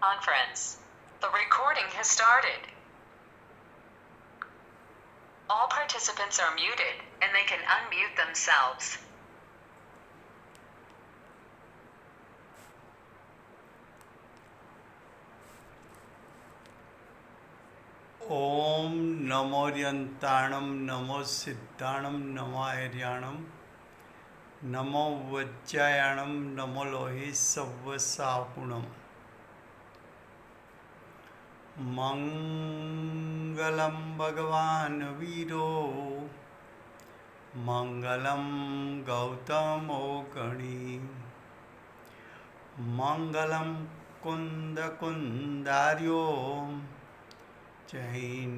Conference. The recording has started. All participants are muted and they can unmute themselves. ओम नमोर्यंताणं नमो सिद्धाणं नमो आर्याणं नमो वज्रायाणं नमो लोहि सव्वसापुणं मंगलं भगवान् वीरो मंगलं गौतमो गणी मंगलं कुन्दकुन्दार्यो जैनधर्मोऽस्तु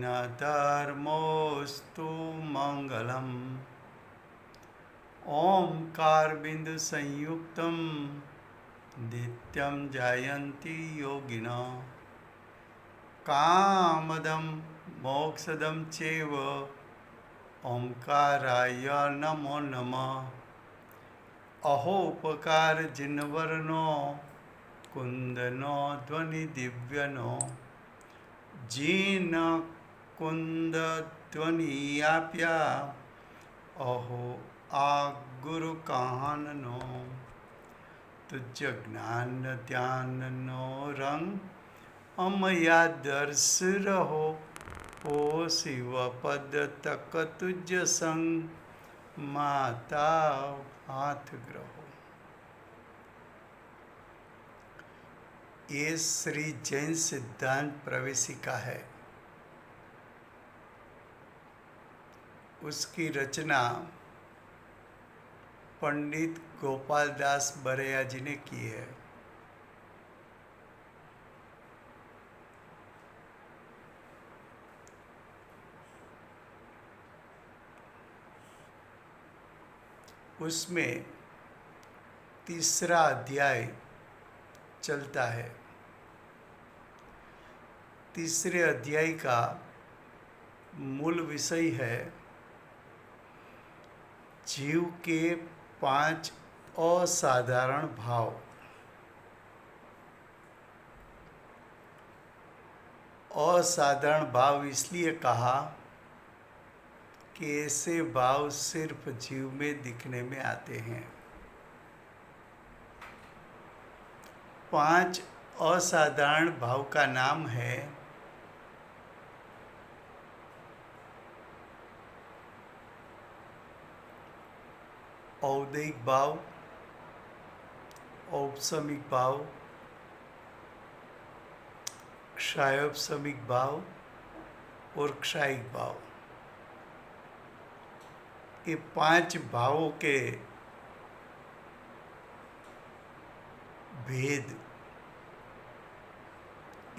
मंगलम् ओंकार बिंदु संयुक्तं नित्यं जायन्ति योगिनः कामदं मोक्षदं चैव ओंकाराय नमो नमः अहोपकार जिनवर्णो कुंदनो ध्वनि दिव्यनो जीन कुंद ध्वनि आप्या अहो आ गुरु काननो तुझ ज्ञान ध्यान नो रंग अमया दर्श रहो ओ शिव पद तक तुझ संग माता हाथ ग्रहो। ये श्री जैन सिद्धांत प्रवेशिका है। उसकी रचना पंडित गोपाल दास बरैया जी ने की है। उसमें तीसरा अध्याय चलता है। तीसरे अध्याय का मूल विषय है जीव के 5 असाधारण भाव। असाधारण भाव इसलिए कहा कि ऐसे भाव सिर्फ जीव में दिखने में आते हैं। 5 असाधारण भाव का नाम है औदैहिक भाव, औपसमिक भाव, क्षायोपसमिक भाव और क्षायिक भाव। ये 5 भावों के भेद,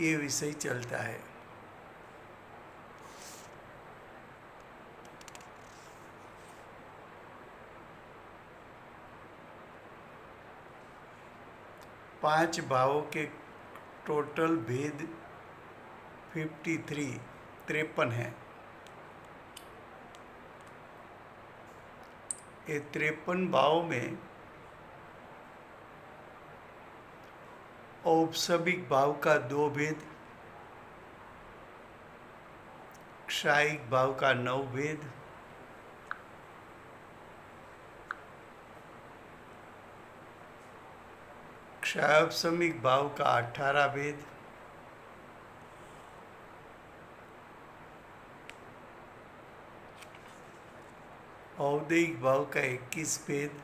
ये विषय चलता है। पांच भावों के टोटल भेद 53 है। ये 53 भावों में औपसमिक भाव का 2 भेद, क्षायिक भाव का 9 भेद, क्षायोपसमिक भाव का 18 भेद, औदैहिक भाव का 21 भेद,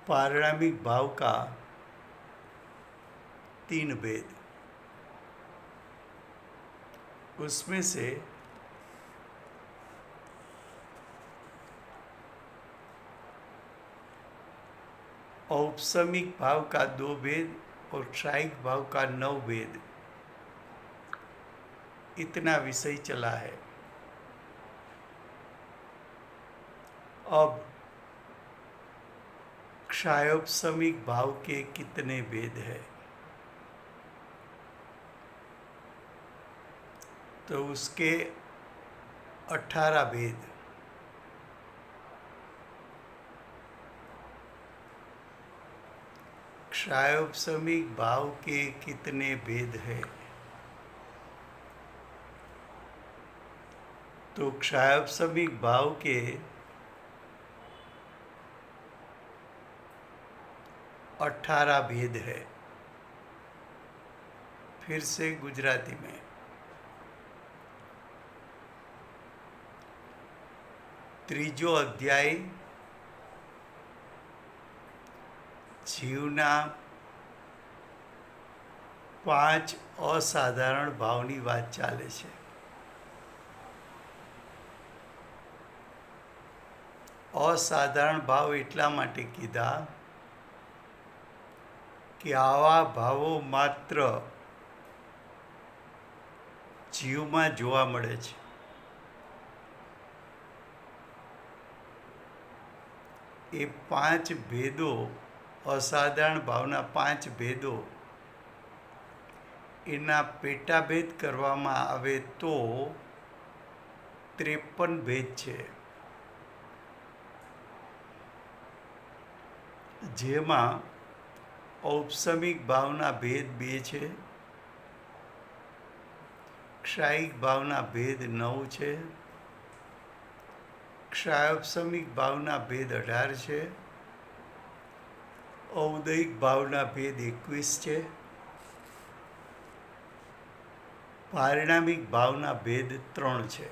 पारिणामिक भाव का 3 भेद। उसमें से औपसमिक भाव का 2 भेद और क्षायिक भाव का 9 भेद, इतना विषय चला है। अब क्षायोपसमिक भाव के कितने भेद है? तो उसके 18 भेद। क्षायोपशमिक भाव के कितने भेद हैं? तो क्षायोपशमिक भाव के 18 भेद है। फिर से गुजराती में। ત્રીજો અધ્યાય જીવના 5 અસાધારણ ભાવની વાત ચાલે છે. અસાધારણ ભાવ એટલા માટે કીધા કે આવા ભાવો માત્ર જીવમાં જોવા મળે છે. એ 5 ભેદો, અસાધારણ ભાવના 5 ભેદો, એના પેટાભેદ કરવામાં આવે તો 53 ભેદ છે. જેમાં ઔપશમિક ભાવના ભેદ 2 છે, क्षायिक भावना भेद 9 છે, क्षायोपशमिक भावना भेद 18 છે, औदयिक भावना भेद 21 છે, पारिणामिक भावना भेद 3 છે.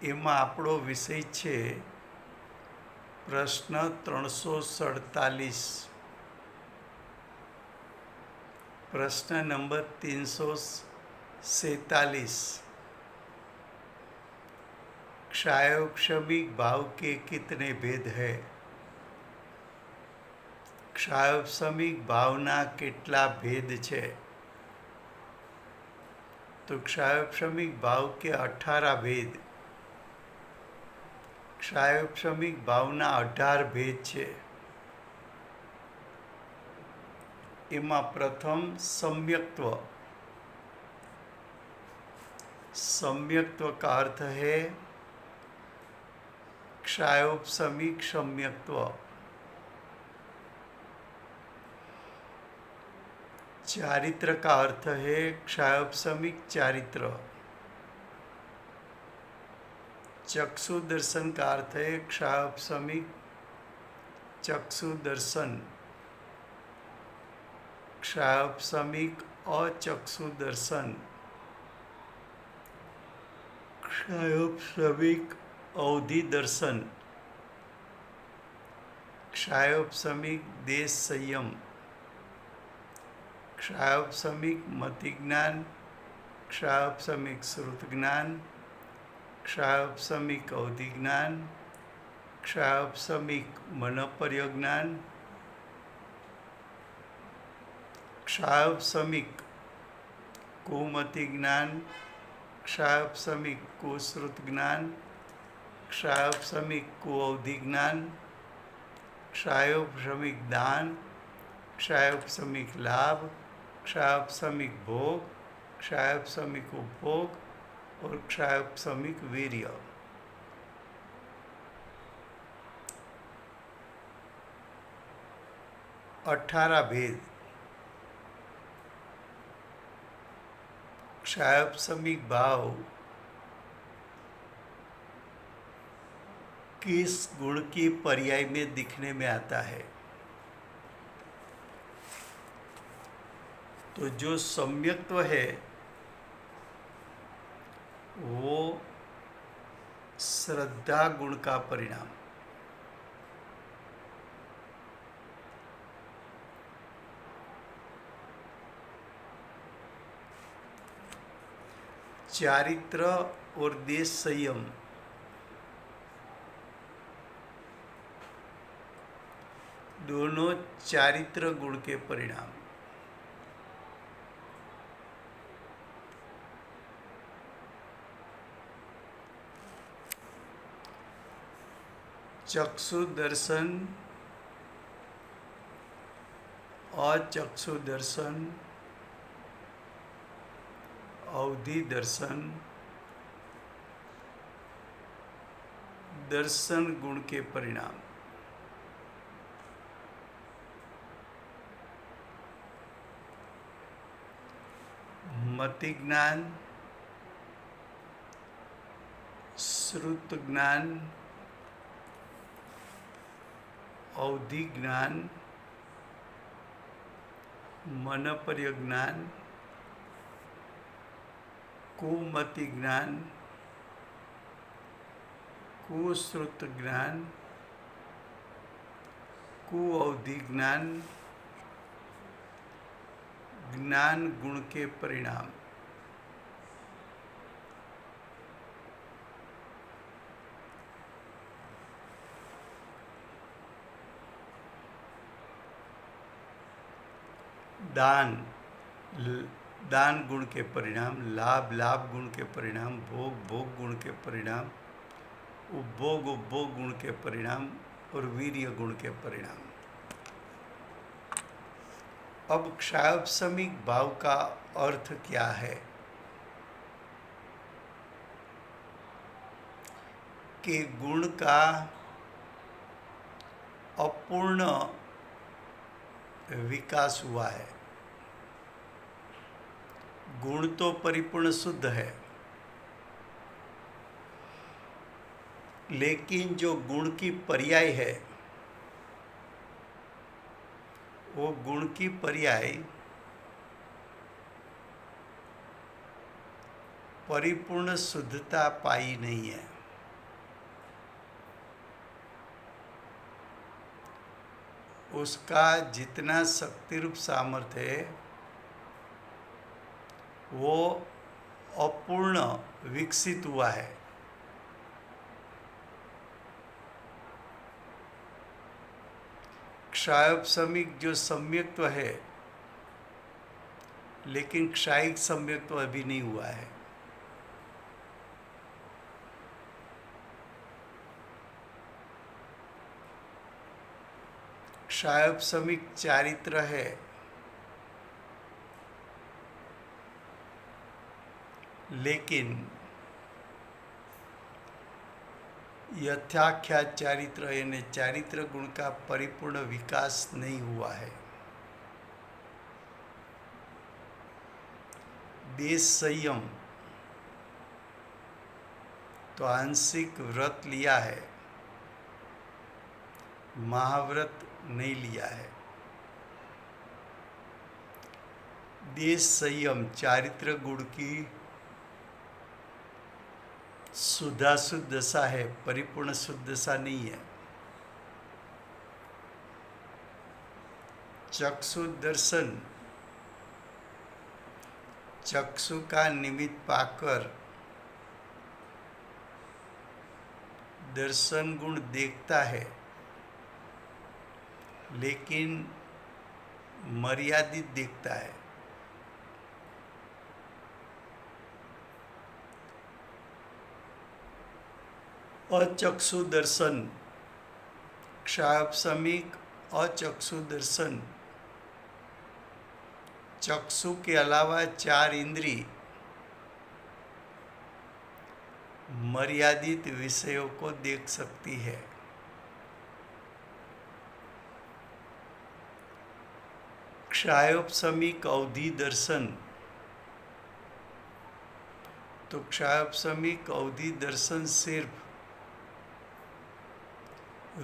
એમાં આપણો વિષય છે પ્રશ્ન 347. प्रश्न नंबर 347. क्षायोपशमिक भाव के कितने भेद है? क्षायोपशमिक भावना કેટલા ભેદ છે? तो क्षायोपशमिक भाव के 18 भेद. क्षायोपशमिक भावना 18 भेद છે. એમાં પ્રથમ सम्यक्त्व. सम्यक्त्व का अर्थ है क्षायोपशमिक सम्यक्त्व. चारित्र का अर्थ है क्षायोपशमिक चारित्र. चक्षु दर्शन का अर्थ है क्षायोपशमिक चक्षु दर्शन. क्षायोपशमिक अचक्षु दर्शन. क्षायोपशमिक अवधि दर्शन. क्षायोपशमिक देश संयम. क्षायोपशमिक मति ज्ञान. क्षायोपशमिक श्रुत ज्ञान. क्षायोपशमिक अवधि ज्ञान. क्षायोपशमिक मनोपर्यज्ञान. क्षायोपशमिक कुमति ज्ञान. क्षायोपशमिक कुश्रुत ज्ञान. क्षायोपशमिक कुअवधि ज्ञान. क्षायोपशमिक दान. क्षायोपशमिक लाभ. क्षायोपशमिक भोग. क्षायोपशमिक उपभोग और क्षायोपशमिक वीर्य. 18 भेद. क्षायोपशमिक भाव किस गुण की पर्याय में दिखने में आता है? तो जो सम्यक्त्व है वो श्रद्धा गुण का परिणाम. चारित्र और देश संयम दोनों चारित्र गुण के परिणाम. चक्षु दर्शन, अचक्षु दर्शन, अवधि दर्शन दर्शन गुण के परिणाम. मति ज्ञान, श्रुत ज्ञान, अवधि ज्ञान, मनपर्य ज्ञान, कुमति ज्ञान, कुश्रुत ज्ञान, कुअवधि ज्ञान, ज्ञान गुण के परिणाम। दान दान गुण के परिणाम, लाभ लाभ गुण के परिणाम, भोग भोग गुण के परिणाम, उपभोग उपभोग गुण के परिणाम और वीर्य गुण के परिणाम। अब क्षायोपशमिक भाव का अर्थ क्या है कि गुण का अपूर्ण विकास हुआ है। गुण तो परिपूर्ण शुद्ध है, लेकिन जो गुण की पर्याय है वो गुण की पर्याय परिपूर्ण शुद्धता पाई नहीं है। उसका जितना शक्ति रूप सामर्थ्य है वो अपूर्ण विकसित हुआ है। क्षायोपशमिक जो सम्यक्त्व है, लेकिन क्षायिक सम्यक्त्व अभी नहीं हुआ है। क्षायोपशमिक चारित्र है, लेकिन यथाख्या चारित्र यानी चारित्र गुण का परिपूर्ण विकास नहीं हुआ है। देश संयम तो आंशिक व्रत लिया है, महाव्रत नहीं लिया है। देश संयम चारित्र गुण की शुद्धाशुद्ध दशा है, परिपूर्ण शुद्ध दशा नहीं है। चक्षु दर्शन, चक्षु का निमित्त पाकर दर्शन गुण देखता है, लेकिन मर्यादित देखता है। अचक्षु दर्शन, क्षायोपशमिक अचक्षु दर्शन चक्षु के अलावा चार इंद्रिय मर्यादित विषयों को देख सकती है। क्षायोपशमिक अवधि दर्शन तो क्षायोपशमिक अवधि दर्शन सिर्फ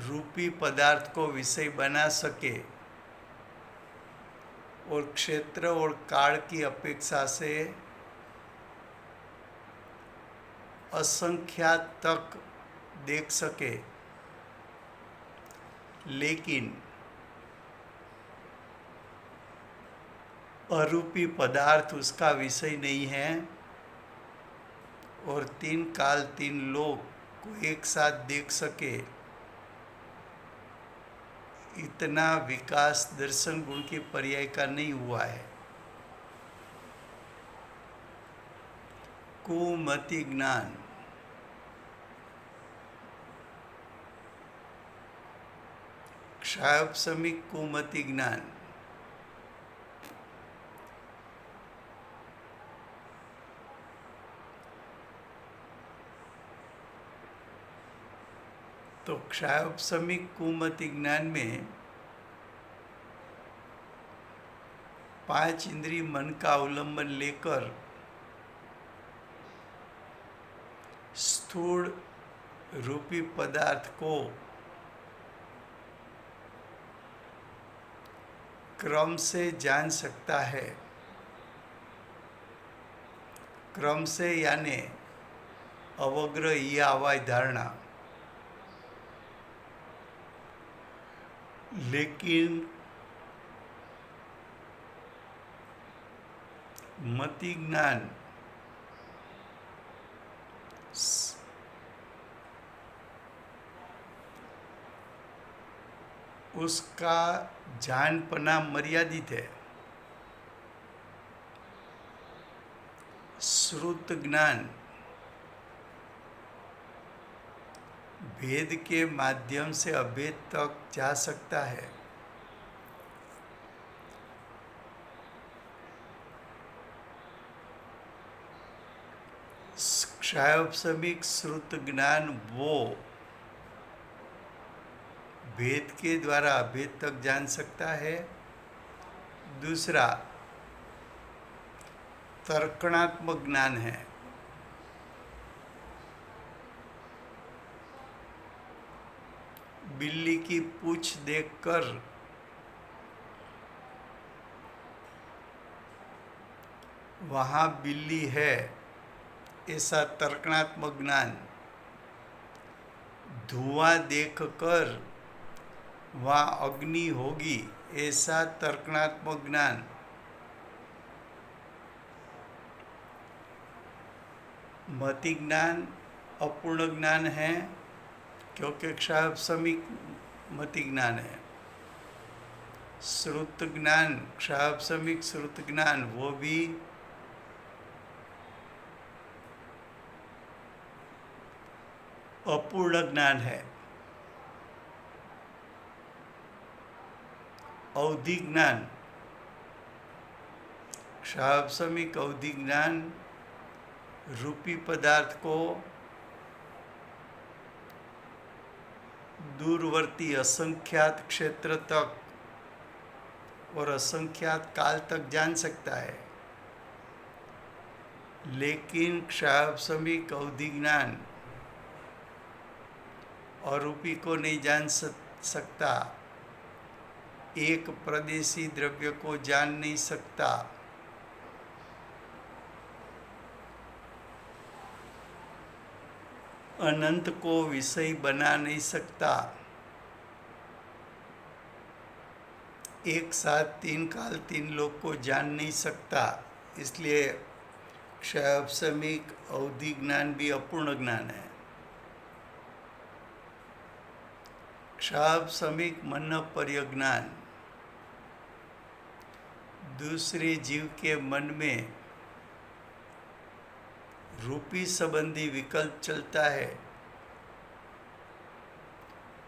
रूपी पदार्थ को विषय बना सके और क्षेत्र और काल की अपेक्षा से असंख्यात तक देख सके, लेकिन अरूपी पदार्थ उसका विषय नहीं है और तीन काल तीन लोक को एक साथ देख सके, इतना विकास दर्शन गुण के पर्याय का नहीं हुआ है। कुमति ज्ञान, क्षायोपशमिक कुमति ज्ञान तो क्षायोपशमिक कुमति ज्ञान में 5 इंद्रिय मन का अवलंबन लेकर स्थूल रूपी पदार्थ को क्रम से जान सकता है। क्रम से यानी अवग्र या अवाय धारणा। लेकिन मति ज्ञान उसका जानपना मर्यादित है। श्रुत ज्ञान भेद के माध्यम से अभेद तक जा सकता है। क्षायोपशमिक श्रुत ज्ञान वो भेद के द्वारा अभेद तक जान सकता है। दूसरा तर्कणात्मक ज्ञान है। बिल्ली की पूंछ देखकर वहाँ बिल्ली है ऐसा तर्कणात्मक ज्ञान, धुआं देखकर वहाँ अग्नि होगी ऐसा तर्कणात्मक ज्ञान, मति ज्ञान अपूर्ण ज्ञान है क्योंकि क्षायोपशमिक मति ज्ञान है। श्रुत ज्ञान क्षायोपशमिक श्रुत ज्ञान वो भी अपूर्ण ज्ञान है। अवधि ज्ञान क्षायोपशमिक अवधि ज्ञान रूपी पदार्थ को दूरवर्ती असंख्यात क्षेत्र तक और असंख्यात काल तक जान सकता है। लेकिन क्षायोपशमिक अवधि ज्ञान अरूपी को नहीं जान सकता, एक प्रदेशी द्रव्य को जान नहीं सकता, अनंत को विषय बना नहीं सकता, एक साथ 3 काल 3 लोक को जान नहीं सकता। इसलिए क्षायोपशमिक अवधि ज्ञान भी अपूर्ण ज्ञान है। क्षायोपशमिक मन परिज्ञान दूसरे जीव के मन में रूपी संबंधी विकल्प चलता है,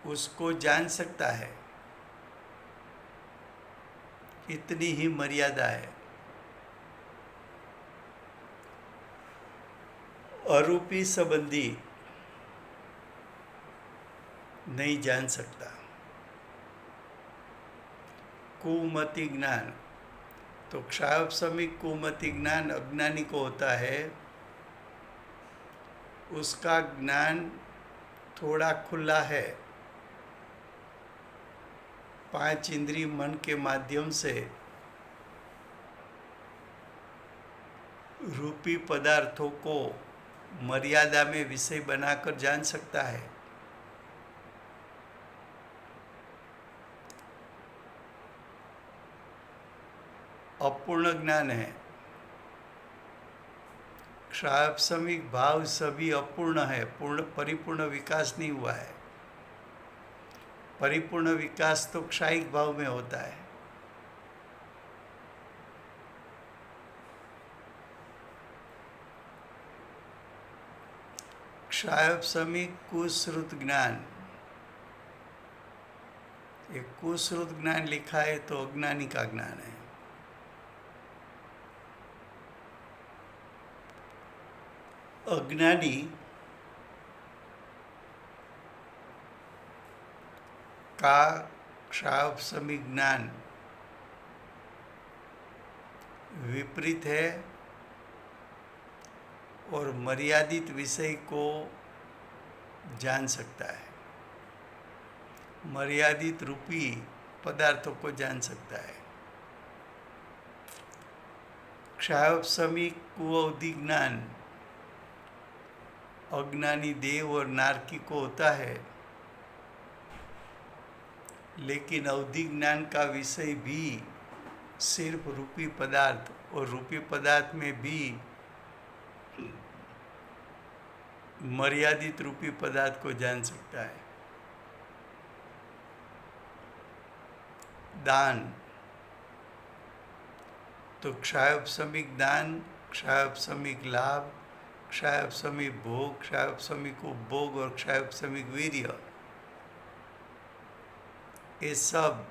उसको जान सकता है। इतनी ही मर्यादा है। अरूपी संबंधी नहीं जान सकता। कुमति ज्ञान तो क्षायोपशमिक कुमति ज्ञान अज्ञानी को होता है। उसका ज्ञान थोड़ा खुला है। 5 इंद्रिय मन के माध्यम से रूपी पदार्थों को मर्यादा में विषय बनाकर जान सकता है। अपूर्ण ज्ञान है। क्षायोपशमिक भाव सभी अपूर्ण है, परिपूर्ण विकास नहीं हुआ है। परिपूर्ण विकास तो क्षायिक भाव में होता है। क्षायोपशमिक कुश्रुत ज्ञान, ये कुश्रुत ज्ञान लिखा है तो अज्ञानी का ज्ञान है। अज्ञानी का क्षायोपशमिक ज्ञान विपरीत है और मर्यादित विषय को जान सकता है, मर्यादित रूपी पदार्थों को जान सकता है। क्षायोपशमिक कुअवधि ज्ञान अज्ञानी देव और नारकी को होता है, लेकिन अवधि ज्ञान का विषय भी सिर्फ रूपी पदार्थ, और रूपी पदार्थ में भी मर्यादित रूपी पदार्थ को जान सकता है। दान, तो क्षायोपशमिक दान, क्षायोपशमिक लाभ, क्षायोपशमिक भोग, क्षायोपशमिक उपभोग और क्षायोपशमिक वीर्य, ये सब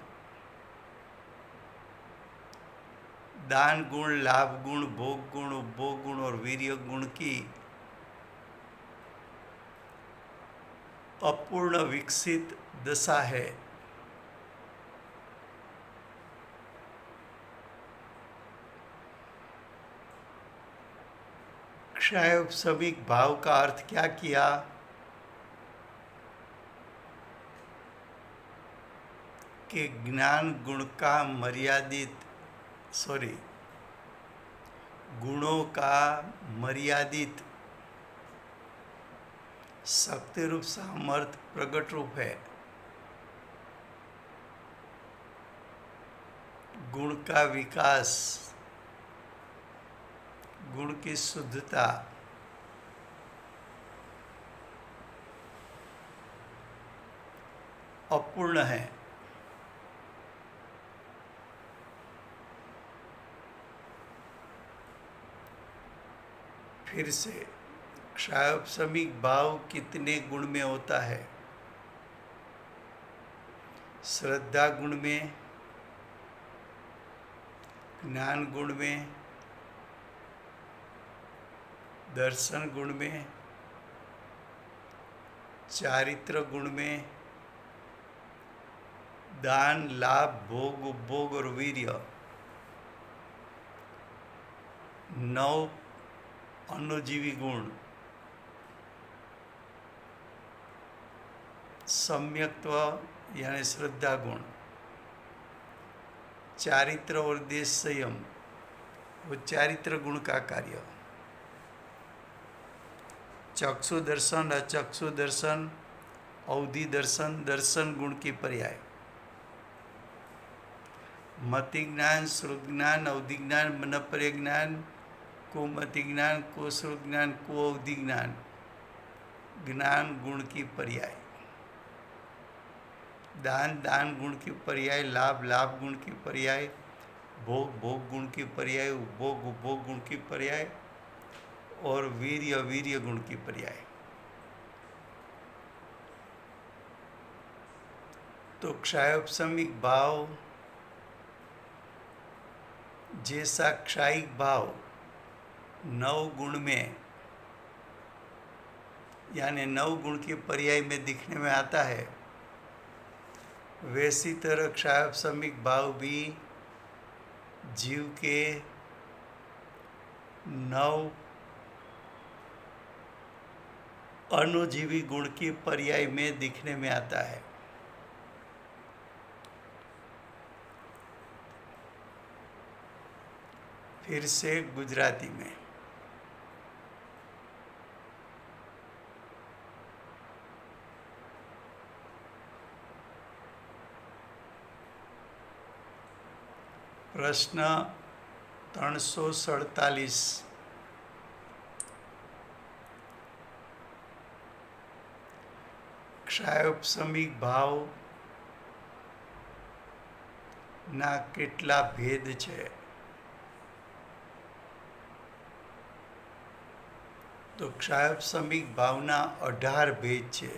दान गुण, लाभ गुण, भोग गुण, उपभोग गुण और वीर्य गुण की अपूर्ण विकसित दशा है। क्षायोपशमिक भाव का अर्थ क्या किया कि ज्ञान गुण का गुणों का मर्यादित शक्ति रूप सामर्थ्य प्रकट रूप है। गुण का विकास, गुण की शुद्धता, अपूर्ण है। फिर से क्षायोपशमिक भाव कितने गुण में होता है? श्रद्धा गुण में, ज्ञान गुण में, दर्शन गुण में, चारित्र गुण में, दान, लाभ, भोग, उपभोग और वीर्य, 9 अनुजीवी गुण, सम्यक्त्व यानी श्रद्धा गुण, चारित्र और देश संयम, वो चारित्र गुण का कार्य, चक्षु दर्शन, अचक्षु दर्शन, अवधि दर्शन, दर्शन गुण की पर्याय, मति ज्ञान, श्रुत ज्ञान, अवधि ज्ञान, मनपर्य ज्ञान, कुमति ज्ञान, कुश्रुत ज्ञान, कुअवधि ज्ञान, ज्ञान गुण की पर्याय, दान, दान गुण की पर्याय, लाभ, लाभ गुण की पर्याय, भोग, भोग गुण की पर्याय, उपभोग, उपभोग गुण की पर्याय और वीर्य, वीर्य गुण की पर्याय। तो क्षायोपशमिक भाव जैसा क्षायिक भाव 9 गुण में यानी 9 गुण के पर्याय में दिखने में आता है, वैसी तरह क्षायोपशमिक भाव भी जीव के 9 अनुजीवी गुण के पर्याय में दिखने में आता है। फिर से गुजराती में, प्रश्न 347, क्षायोपशमिक भाव ના કેટલા ભેદ છે? તો ક્ષાયોપશમિક ભાવના 18 ભેદ છે।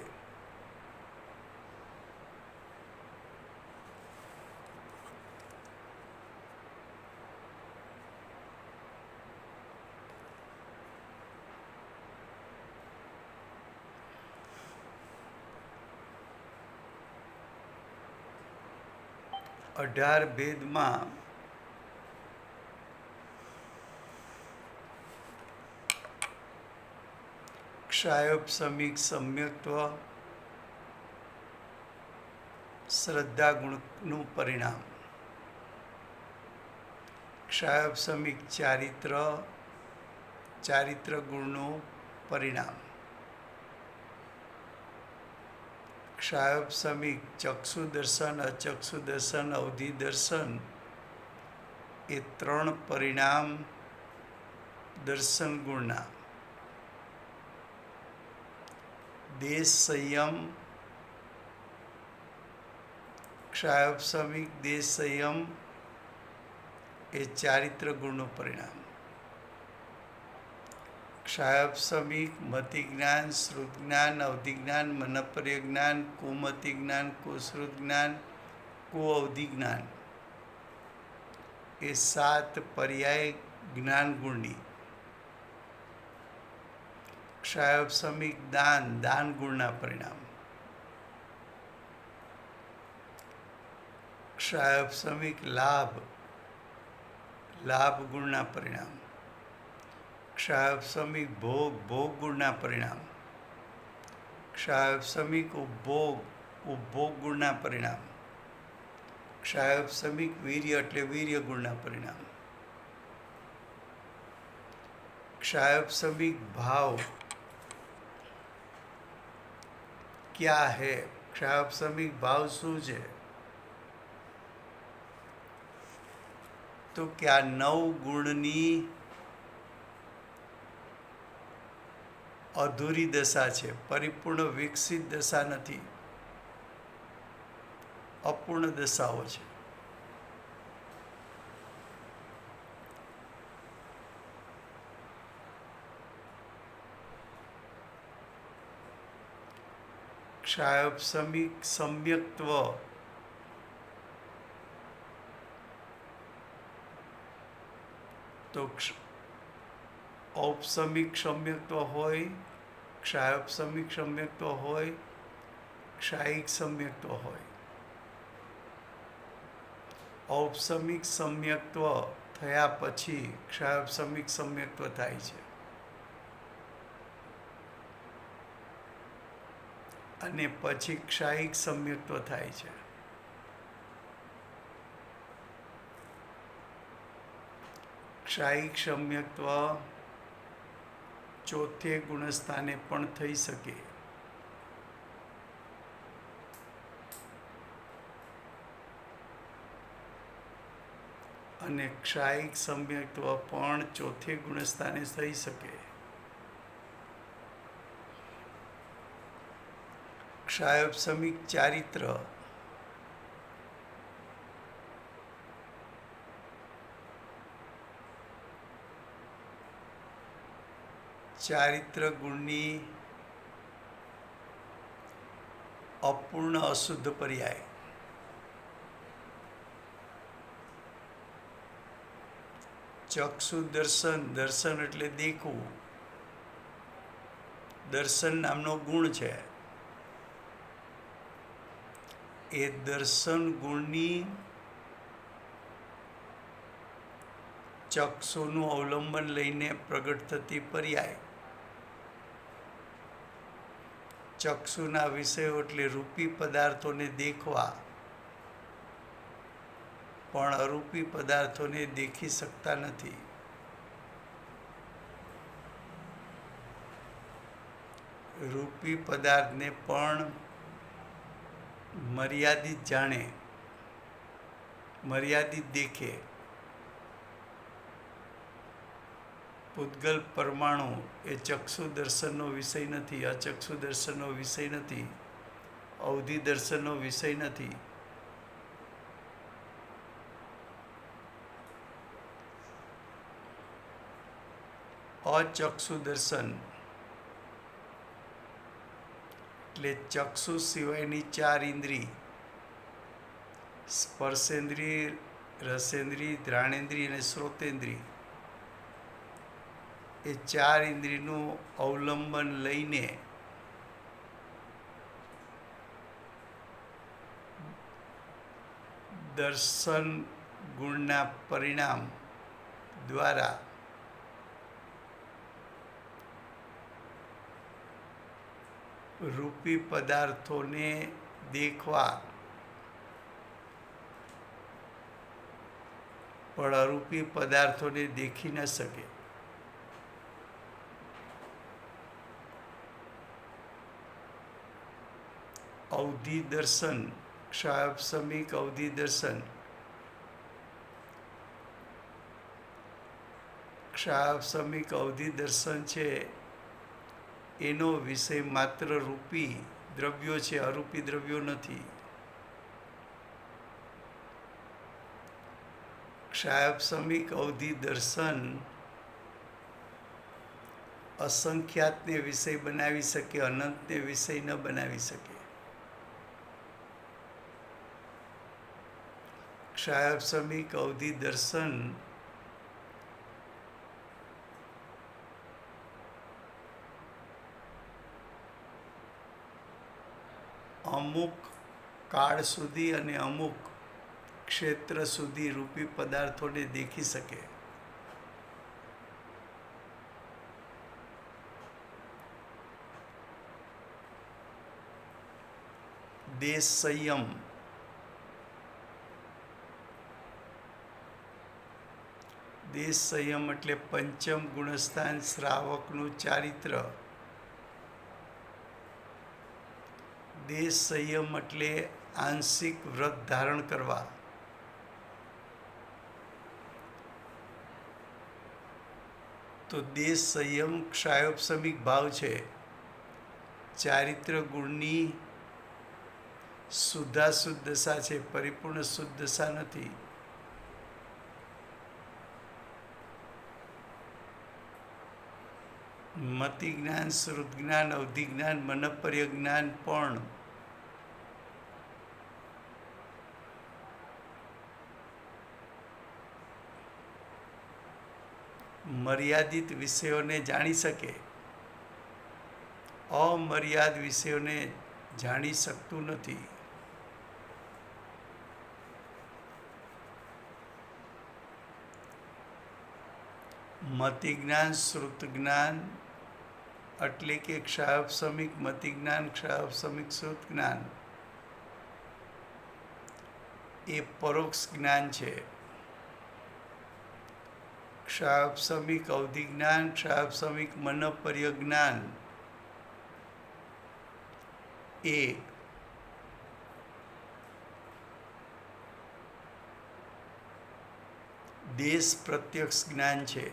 અઢાર ભેદમાં ક્ષાયોપશમિક સમ્યક્ત્વ શ્રદ્ધા ગુણનું પરિણામ. ક્ષાયોપશમિક ચારિત્ર ગુણનું પરિણામ. ક્ષાયોપશમિક ચક્ષુ દર્શન, અચક્ષુ દર્શન, અવધિ દર્શન એ 3 પરિણામ દર્શન ગુણના. દેશ સંયમ, ક્ષાયોપશમિક દેશ સંયમ એ ચારિત્ર ગુણનું પરિણામ. ક્ષાયોપશમિક મતિ જ્ઞાન, શ્રુત જ્ઞાન, અવધિ જ્ઞાન, મનપર્ય જ્ઞાન, કુમતિ જ્ઞાન, કુશ્રુત જ્ઞાન, કુઅવધિ જ્ઞાન એ 7 પર્યાય જ્ઞાન ગુણની. ક્ષાયોપશમિક દાન ગુણના પરિણામ. ક્ષાયોપશમિક લાભ ગુણના પરિણામ. ક્ષાયોપશમિક ભોગ ગુણના પરિણામ. ક્ષાયોપશમિક ઉપભોગ ગુણના પરિણામ. ક્ષાયોપશમિક વીર્ય એટલે વીર્ય ગુણના પરિણામ. ક્ષાયોપશમિક ભાવ ક્યા હૈ? ક્ષાયોપશમિક ભાવ શું છે? તો કે આ 9 ગુણની અધૂરી દશા છે, પરિપૂર્ણ વિકસિત દશા નથી, અપૂર્ણ દશાઓ છે. ક્ષાયોપશમિક સમ્યક્ત્વ તો ઔપશમિક સમ્યક્ત્વ હોય, ક્ષાયોપશમિક સમ્યક્ત્વ હોય, ક્ષાયિક સમ્યક્ત્વ હોય. ઔપશમિક સમ્યક્ત્વ થયા પછી ક્ષાયોપશમિક સમ્યક્ત્વ થાય છે અને પછી ક્ષાયિક સમ્યક્ત્વ થાય છે. ક્ષાયિક સમ્યક્ત્વ 4થે ગુણસ્થાને પણ થઈ શકે. અને ક્ષાયિક સમ્યક્ત્વ પણ 4થે ગુણસ્થાને થઈ શકે. ક્ષાયોપશમિક ચારિત્ર ગુણની અપૂર્ણ અશુદ્ધ પર્યાય. ચક્ષુ દર્શન એટલે દેખવું. દર્શન નામનો ગુણ છે. એ દર્શન ગુણની ચક્ષુનું અવલંબન લઈને પ્રગટ થતી પર્યાય. ચક્ષુના વિષયો એટલે રૂપી પદાર્થોને દેખવા, પણ અરૂપી પદાર્થોને દેખી શકતા નથી. રૂપી પદાર્થને પણ મર્યાદિત જાણે, મર્યાદિત દેખે. પૂતગલ પરમાણુ એ ચક્ષુ દર્શનનો વિષય નથી, અચક્ષુ દર્શનનો વિષય નથી, અવધિ દર્શનનો વિષય નથી. અચક્ષુ દર્શન એટલે ચક્ષુ સિવાયની 4 ઇન્દ્રિય, સ્પર્શેન્દ્રિય, રસેન્દ્રિય, ઘ્રાણેન્દ્રિય અને શ્રોતેન્દ્રિય, એ 4 ઇન્દ્રિયનું અવલંબન લઈને દર્શન ગુણના પરિણામ દ્વારા રૂપી પદાર્થોને દેખવા પણ અરૂપી પદાર્થોને દેખી ન શકે. અવધિ દર્શન, ક્ષાયપસમિક અવધિ દર્શન. ક્ષાયપસમિક અવધિ દર્શન છે એનો વિષય માત્ર રૂપી દ્રવ્યો છે, અરૂપી દ્રવ્યો નથી. ક્ષાયપસમિક અવધિ દર્શન અસંખ્યાતને વિષય બનાવી શકે, અનંતને વિષય ન બનાવી શકે. ક્ષાયપસમિક અવધિ દર્શન અમુક કાળ સુધી અને અમુક ક્ષેત્ર સુધી રૂપી પદાર્થોને દેખી શકે. દેશ સંયમ. દેશ સંયમ એટલે પંચમ ગુણસ્થાન શ્રાવકનું ચારિત્ર. દેશ સંયમ એટલે આંશિક વ્રત ધારણ કરવા. તો દેશ સંયમ ક્ષાયોપસમિક ભાવ છે. ચારિત્ર ગુણની શુદ્ધાશુદ્ધ દશા છે, પરિપૂર્ણ શુદ્ધ દશા નથી. મતિ જ્ઞાન, શ્રુત જ્ઞાન, અવધિ જ્ઞાન, મનપર્ય જ્ઞાન પણ મર્યાદિત વિષયોને જાણી શકે, અમર્યાદ વિષયોને જાણી શકતું નથી. મતિ જ્ઞાન, શ્રુત જ્ઞાન એટલે કે ક્ષાયોપસમિક મતિ જ્ઞાન, ક્ષાયોપસમિક શ્રુત જ્ઞાન એ પરોક્ષ જ્ઞાન છે. ક્ષાયોપસમિક અવધિ જ્ઞાન, ક્ષાયોપસમિક મનપર્ય જ્ઞાન એ દેશ પ્રત્યક્ષ જ્ઞાન છે.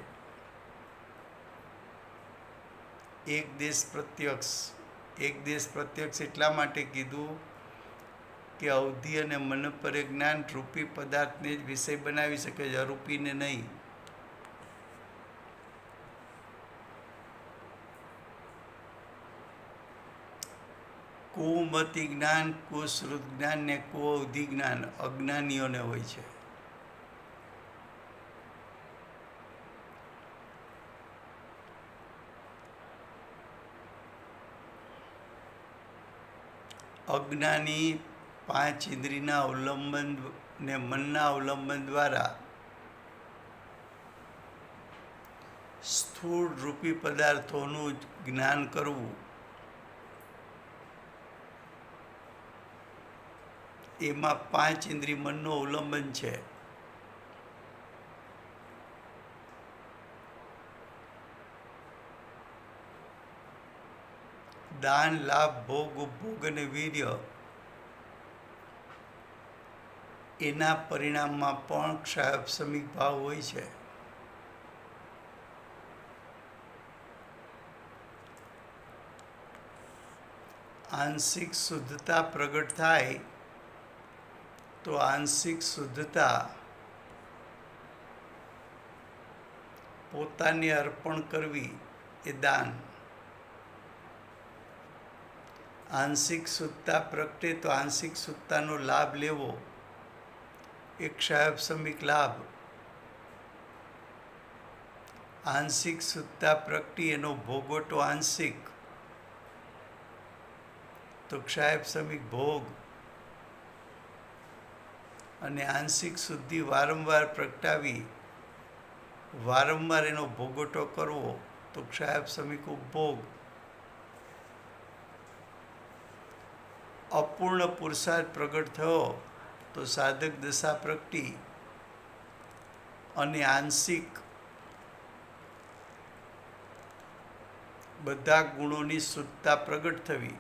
એક દેશ પ્રત્યક્ષ. એક દેશ પ્રત્યક્ષ એટલા માટે કીધું કે અવધિ અને મનપર્ય જ્ઞાન રૂપી પદાર્થને જ વિષય બનાવી શકે છે, અરૂપીને નહીં. કુમતિ જ્ઞાન, કુશ્રુત જ્ઞાન ને કુઅવધિ જ્ઞાન અજ્ઞાનીઓને હોય છે. અજ્ઞાની પાંચ ઇન્દ્રિયના અવલંબન ને મનના અવલંબન દ્વારા સ્થૂળ રૂપી પદાર્થોનું જ્ઞાન કરવું એમાં પાંચ ઇન્દ્રિય મનનું અવલંબન છે. દાન, લાભ, ભોગ, ઉપભોગ અને વીર્ય એના પરિણામમાં પણ ક્ષાયોપસમિક ભાવ હોય છે. આંશિક શુદ્ધતા પ્રગટ થાય તો આંશિક શુદ્ધતા પોતાને અર્પણ કરવી એ દાન. આંશિક શુદ્ધતા પ્રગટે તો આંશિક શુદ્ધતાનો લાભ લેવો એ ક્ષાયોપસમિક લાભ. આંશિક શુદ્ધતા પ્રગટી એનો ભોગવટો આંશિક તો ક્ષાયોપસમિક ભોગ. અને આંશિક શુદ્ધિ વારંવાર પ્રગટાવી વારંવાર એનો ભોગવટો કરવો તો ક્ષાયોપસમિક ઉપભોગ. અપૂર્ણ પુરુષાર્થ પ્રગટ થયો તો સાધક દશા પ્રગટી અને આંશિક બધા ગુણોની શુદ્ધતા પ્રગટ થવી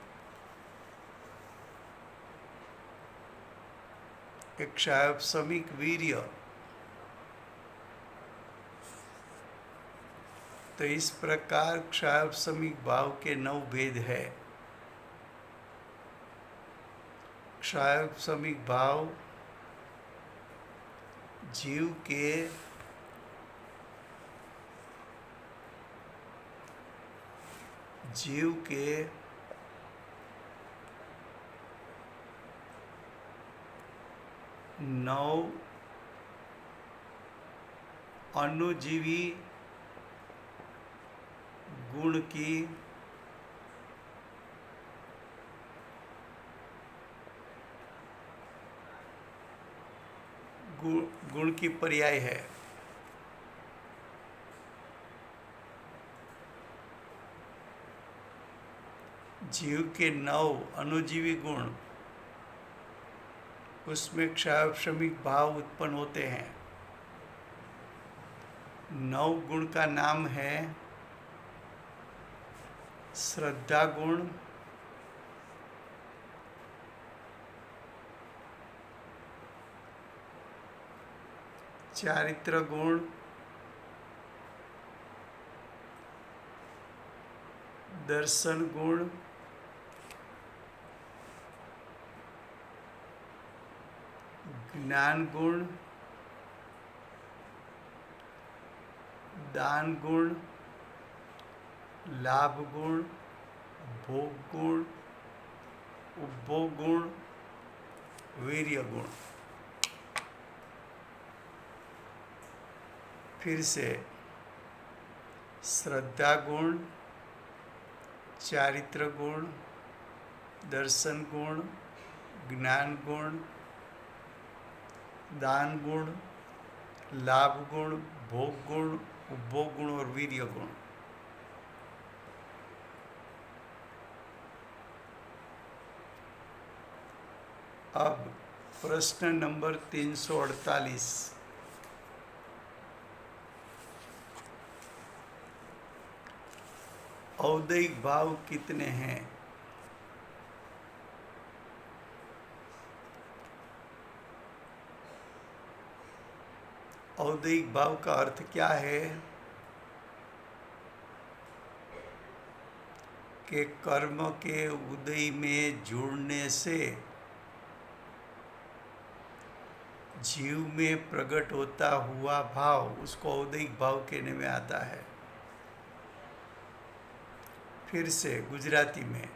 एक क्षायपशमिक वीर्य। तो इस प्रकार क्षायपशमिक भाव के 9 भेद है। क्षायपशमिक भाव जीव के नौ अनुजीवी गुण की पर्याय है। जीव के 9 अनुजीवी गुण, उसमें क्षायपशमिक भाव उत्पन्न होते हैं। 9 गुण का नाम है श्रद्धा गुण, चारित्र गुण, दर्शन गुण, ज्ञान गुण, दान गुण, लाभ गुण, भोग गुण, उपभोग गुण, वीर्य गुण। फिर से श्रद्धा गुण, चारित्र गुण, दर्शन गुण, ज्ञान गुण, दान गुण, लाभ गुण, भोग गुण, उपभोग गुण और वीर्य गुण। अब प्रश्न नंबर 348। औदैहिक भाव कितने हैं? औदैहिक भाव का अर्थ क्या है कि कर्म के उदय में जुड़ने से जीव में प्रकट होता हुआ भाव, उसको औदैहिक भाव कहने में आता है। फिर से गुजराती में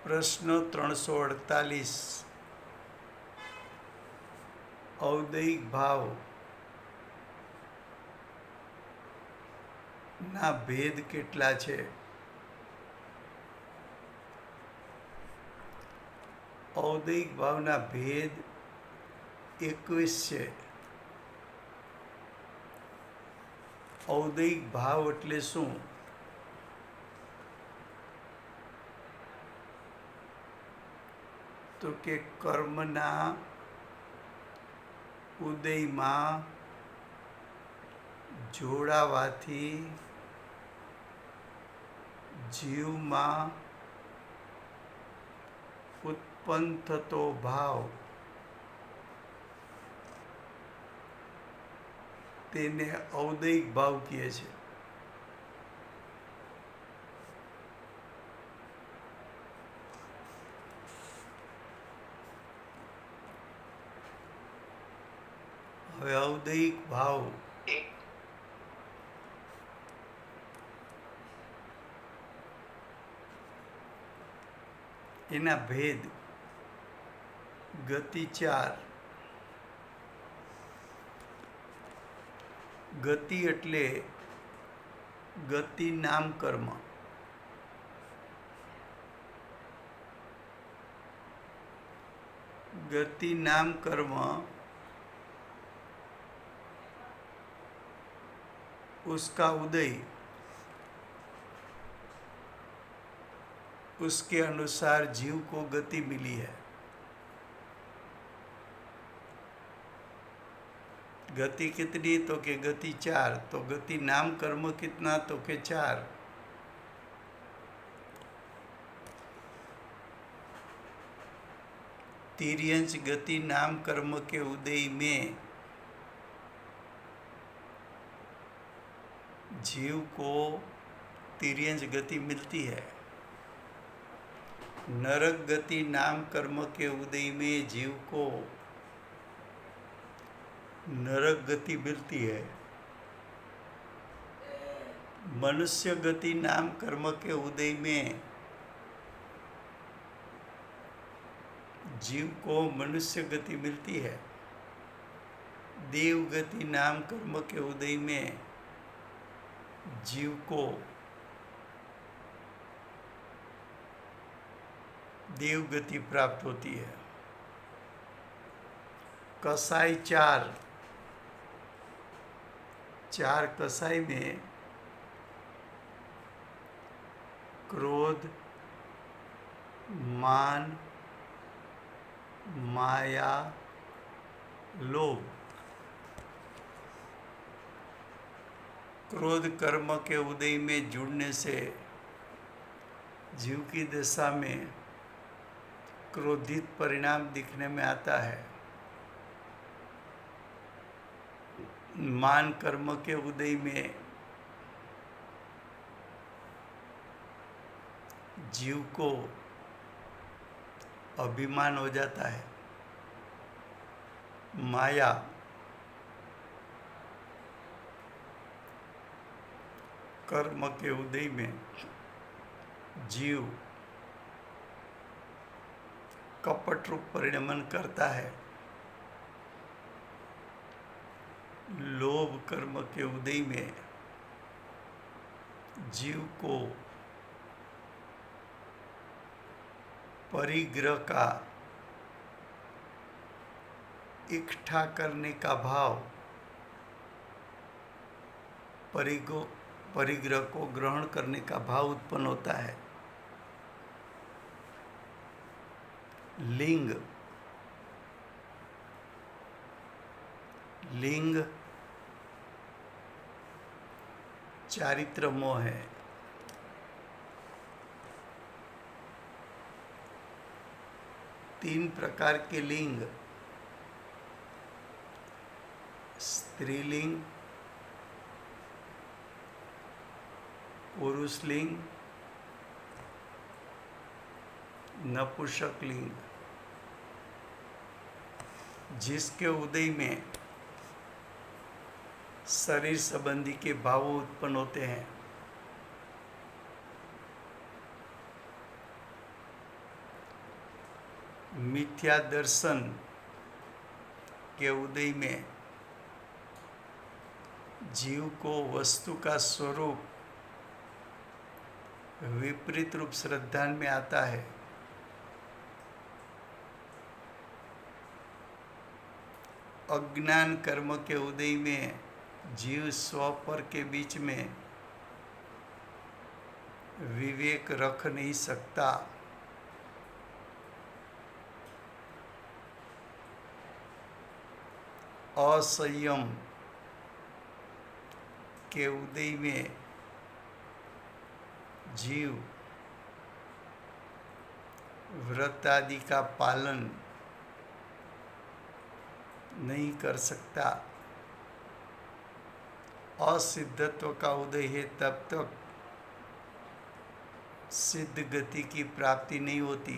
प्रश्न 348। औदैहिक भाव ना भेद કેટલા છે? औदैहिक भावना भेद 21 છે। औदैहिक भाव એટલે શું? તો કે કર્મના ઉદયમાં જોડાવાથી જીવમાં ઉત્પન્ન થતો ભાવ તેને औदैहिक भाव કહે છે। હવે औदैहिक भाव એના ભેદ ગતિ 4। ગતિ એટલે ગતિ નામ કર્મ। ગતિ નામ કર્મ उसका उदय उसके अनुसार जीव को गति मिली है। गति कितनी? तो के गति 4। तो गति नाम कर्म कितना? तो के 4। तिर्यंच गति नाम कर्म के उदय में जीव को तिर्यंच गति मिलती है। नरक गति नाम कर्म के उदय में जीव को नरक गति मिलती है। मनुष्य गति नाम कर्म के उदय में जीव को मनुष्य गति मिलती है। देव गति नाम कर्म के उदय में जीव को देव गति प्राप्त होती है। कसाई 4 कसाई में क्रोध, मान, माया, लोभ। क्रोध कर्म के उदय में जुड़ने से जीव की दशा में क्रोधित परिणाम दिखने में आता है। मान कर्म के उदय में जीव को अभिमान हो जाता है। माया कर्म के उदय में जीव कपट रूप परिणमन करता है। लोभ कर्म के उदय में जीव को परिग्रह का इकट्ठा करने का भाव, परिग्रह को ग्रहण करने का भाव उत्पन्न होता है। लिंग चारित्र मोह है। तीन प्रकार के लिंग, स्त्रीलिंग, पुरुष लिंग, नपुंसक लिंग, जिसके उदय में शरीर संबंधी के भाव उत्पन्न होते हैं। मिथ्या दर्शन के उदय में जीव को वस्तु का स्वरूप विपरीत रूप श्रद्धान में आता है। अज्ञान कर्म के उदय में जीव स्व पर के बीच में विवेक रख नहीं सकता। असंयम के उदय में जीव व्रत आदि का पालन नहीं कर सकता। असिद्धत्व का उदय है, तब तक सिद्ध गति की प्राप्ति नहीं होती।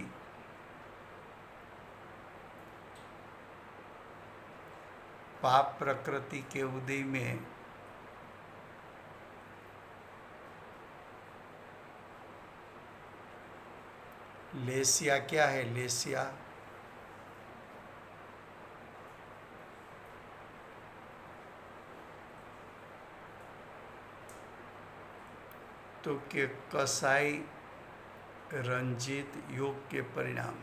पाप प्रकृति के उदय में लेसिया क्या है? लेसिया तो के कसाई रंजित योग के परिणाम।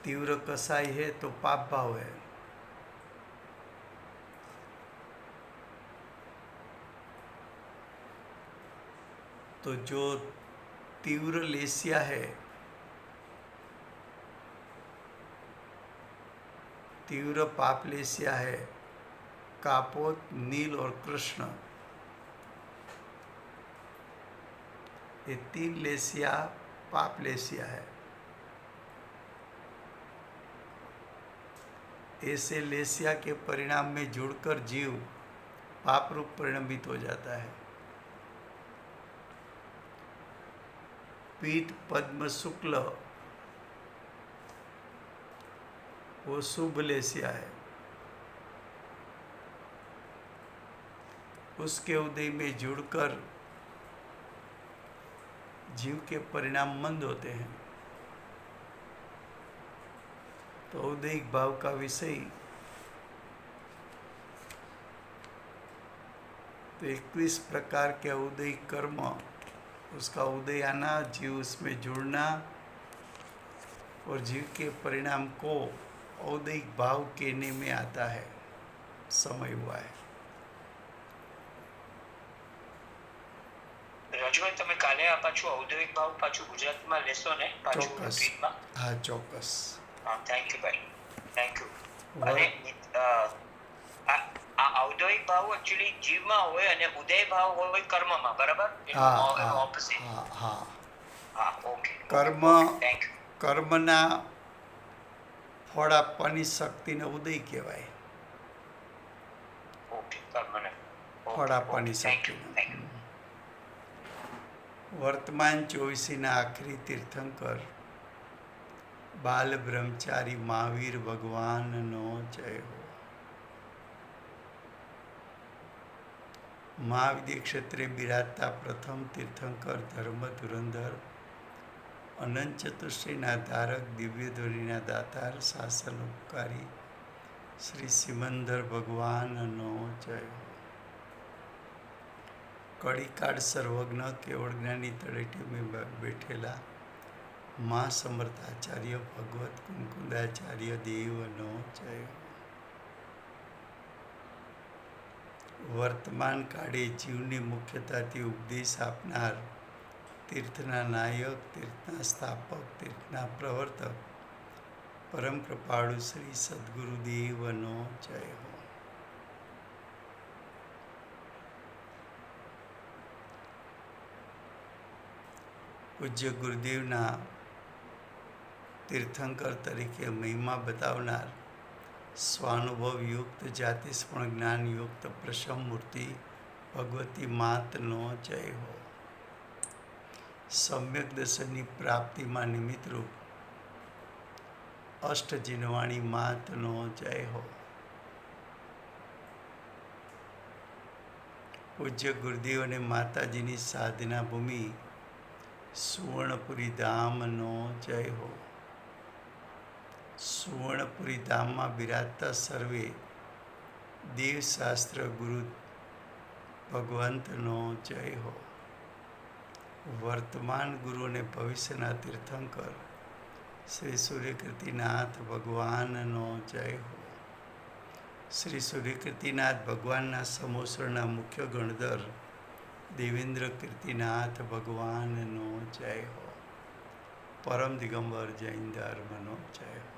तीव्र कसाई है तो पाप भाव है। तो जो तीव्र लेसिया है, तीव्र पाप लेसिया है, कापोत, नील और कृष्ण, ये 3 लेसिया पाप लेसिया है। ऐसे लेसिया के परिणाम में जुड़कर जीव पाप रूप परिणमित हो जाता है। पीत पद्म शुक्ल वो शुभ लेसिया है, उसके उदय में जुड़कर जीव के परिणाम मंद होते हैं। तो औदैहिक भाव का विषय तो 21 प्रकार के औदैहिक कर्म, उसका उदय आना, जीव उसमें जुड़ना और जीव के परिणाम को औदैहिक भाव कहने में आता है, समय हुआ है। રજૂઆત તમે કાલે આ પાછું ઔદ્યોગિક ભાવ પાછું ગુજરાતીમાં લેશો ને પાછું ચોક્કસ. રીતમાં? હા, ચોક્કસ. હા, થેન્ક યુ ભાઈ, થેન્ક યુ. વર- અને આ ઔદ્યોગિક ભાવ એકચ્યુઅલી જીવમાં હોય અને ઉદય ભાવ હોય કર્મમાં, બરાબર? હા, એનું હા, ઓપોઝિટ. હા, હા. હા, ઓકે. કર્મ થેન્ક યુ. કર્મના ફળ આપવાની શક્તિને ઉદય કહેવાય. ઓકે, કર્મને ફળ આપવાની થેન્ક યુ, શક્તિને. Thank you. વર્તમાન 24ના આખરી તીર્થંકર બાલ બ્રહ્મચારી મહાવીર ભગવાનનો જય હો. મહાવિદ્ય ક્ષેત્રે બિરાજતા પ્રથમ તીર્થંકર ધર્મ ધુરંધર અનંત ચતુશ્રીના ધારક દિવ્ય ધ્વનિના દાતાર શાસન ઉપકારી શ્રી સિમંદર ભગવાનનો જય હો. કડીકાળ સર્વજ્ઞ કેવળ જ્ઞાની તળેટી में બેઠેલા મા સમર્થાચાર્ય ભગવત કુંકુંદાચાર્ય દેવનો જય હો. વર્તમાન કાળે જીવની મુખ્યતાથી ઉપદેશ આપનાર તીર્થના નાયક, તીર્થના સ્થાપક, તીર્થના પ્રવર્તક પરમ કૃપાળુ શ્રી સદગુરુદેવનો જય હો. પૂજ્ય ગુરુદેવના તીર્થંકર તરીકે મહિમા બતાવનાર સ્વાનુભવ યુક્ત, જાતિસ્પણ જ્ઞાન યુક્ત પ્રસમ મૂર્તિ ભગવતી માતનો જય હો. સમ્યક દર્શનની પ્રાપ્તિમાં નિમિત્તરૂપ અષ્ટજીનવાણી માતનો જય હો. પૂજ્ય ગુરુદેવ અને માતાજીની સાધના ભૂમિ સુવર્ણપુરી ધામનો જય હો. સુવર્ણપુરી ધામમાં બિરાજતા સર્વે દેવશાસ્ત્ર ગુરુ ભગવંતનો જય હો. વર્તમાન ગુરુ અને ભવિષ્યના તીર્થંકર શ્રી સૂર્યકીર્તિનાથ ભગવાનનો જય હો. શ્રી સૂર્યકીર્તિનાથ ભગવાનના સમોસરના મુખ્ય ગણધર દેવેન્દ્ર કીર્તિનાથ ભગવાનનો જય હો. પરમ દિગંબર જૈન ધર્મનો જય હો.